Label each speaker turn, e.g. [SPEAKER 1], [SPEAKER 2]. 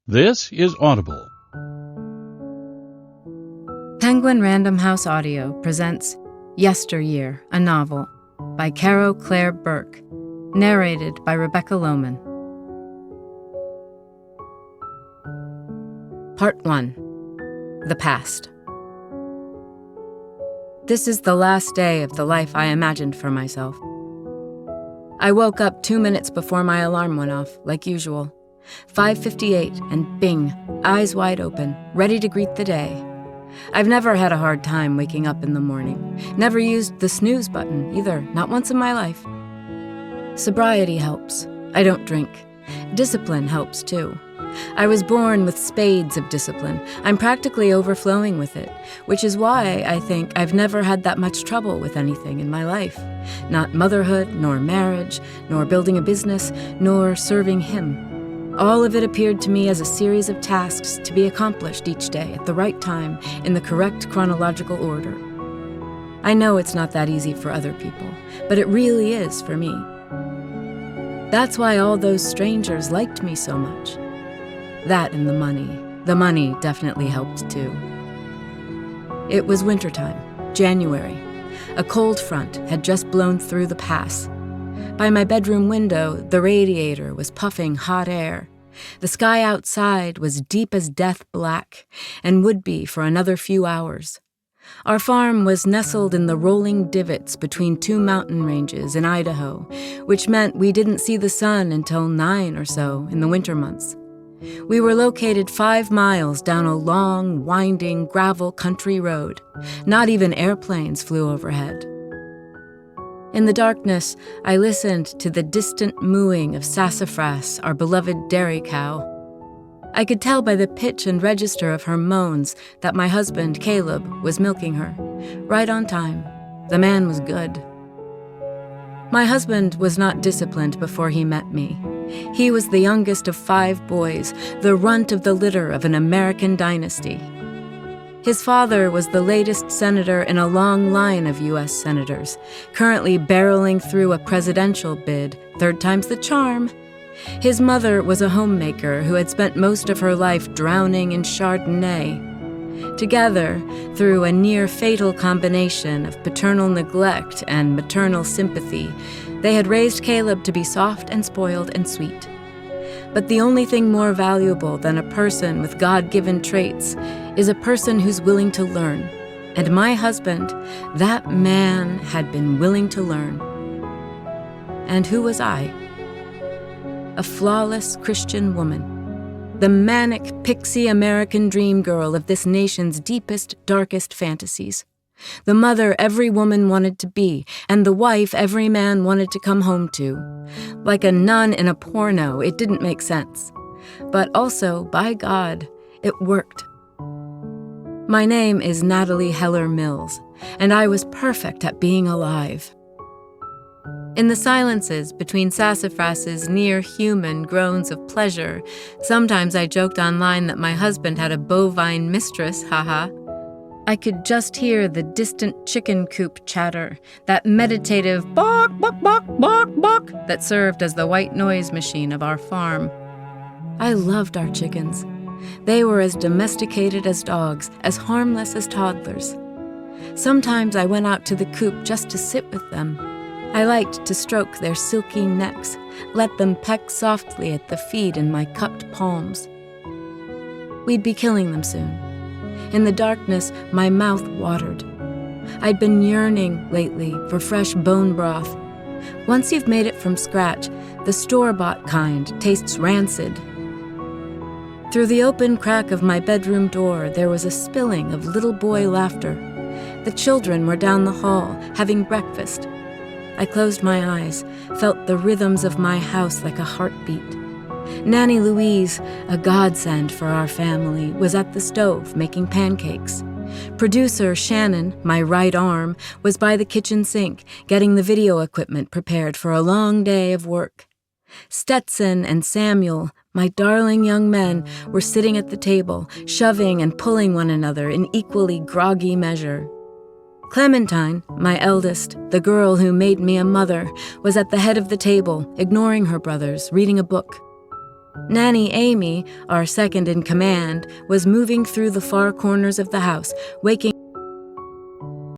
[SPEAKER 1] This is Audible.
[SPEAKER 2] Penguin Random House Audio presents Yesteryear, a novel by Caro Claire Burke, narrated by Rebecca Lohman. Part 1. The Past. This is the last day of the life I imagined for myself. I woke up 2 minutes before my alarm went off, like usual. 5:58, and bing, eyes wide open, ready to greet the day. I've never had a hard time waking up in the morning. Never used the snooze button, either, not once in my life. Sobriety helps. I don't drink. Discipline helps, too. I was born with spades of discipline. I'm practically overflowing with it, which is why I think I've never had that much trouble with anything in my life. Not motherhood, nor marriage, nor building a business, nor serving him. All of it appeared to me as a series of tasks to be accomplished each day at the right time in the correct chronological order. I know it's not that easy for other people, but it really is for me. That's why all those strangers liked me so much. That and the money. The money definitely helped too. It was wintertime, January. A cold front had just blown through the pass. By my bedroom window, the radiator was puffing hot air. The sky outside was deep as death black, and would be for another few hours. Our farm was nestled in the rolling divots between two mountain ranges in Idaho, which meant we didn't see the sun until 9 or so in the winter months. We were located 5 miles down a long, winding gravel country road. Not even airplanes flew overhead. In the darkness, I listened to the distant mooing of Sassafras, our beloved dairy cow. I could tell by the pitch and register of her moans that my husband, Caleb, was milking her. Right on time. The man was good. My husband was not disciplined before he met me. He was the youngest of 5 boys, the runt of the litter of an American dynasty. His father was the latest senator in a long line of U.S. senators, currently barreling through a presidential bid, 3rd time's the charm. His mother was a homemaker who had spent most of her life drowning in Chardonnay. Together, through a near-fatal combination of paternal neglect and maternal sympathy, they had raised Caleb to be soft and spoiled and sweet. But the only thing more valuable than a person with God-given traits is a person who's willing to learn. And my husband, that man, had been willing to learn. And who was I? A flawless Christian woman. The manic, pixie American dream girl of this nation's deepest, darkest fantasies. The mother every woman wanted to be, and the wife every man wanted to come home to. Like a nun in a porno, it didn't make sense. But also, by God, it worked. My name is Natalie Heller Mills, and I was perfect at being alive. In the silences between Sassafras's near-human groans of pleasure, sometimes I joked online that my husband had a bovine mistress, haha. I could just hear the distant chicken coop chatter, that meditative bark, bark, bark, bark, bark that served as the white noise machine of our farm. I loved our chickens. They were as domesticated as dogs, as harmless as toddlers. Sometimes I went out to the coop just to sit with them. I liked to stroke their silky necks, let them peck softly at the feed in my cupped palms. We'd be killing them soon. In the darkness, my mouth watered. I'd been yearning lately for fresh bone broth. Once you've made it from scratch, the store-bought kind tastes rancid. Through the open crack of my bedroom door, there was a spilling of little boy laughter. The children were down the hall, having breakfast. I closed my eyes, felt the rhythms of my house like a heartbeat. Nanny Louise, a godsend for our family, was at the stove making pancakes. Producer Shannon, my right arm, was by the kitchen sink, getting the video equipment prepared for a long day of work. Stetson and Samuel, my darling young men, were sitting at the table, shoving and pulling one another in equally groggy measure. Clementine, my eldest, the girl who made me a mother, was at the head of the table, ignoring her brothers, reading a book. Nanny Amy, our second in command, was moving through the far corners of the house, waking